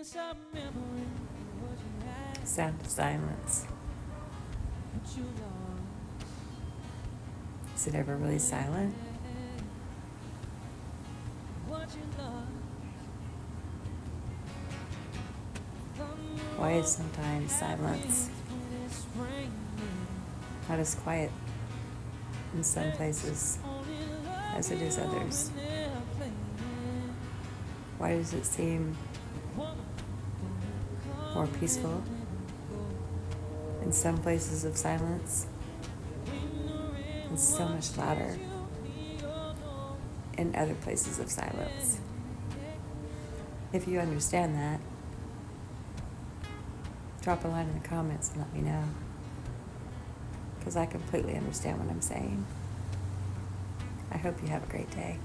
Sound of silence. Is it ever really silent? Why is sometimes silence not as quiet in some places as it is others? Why does it seem more peaceful in some places of silence and so much louder in other places of silence? If you understand that, drop a line in the comments and let me know, because I completely understand what I'm saying. I hope you have a great day.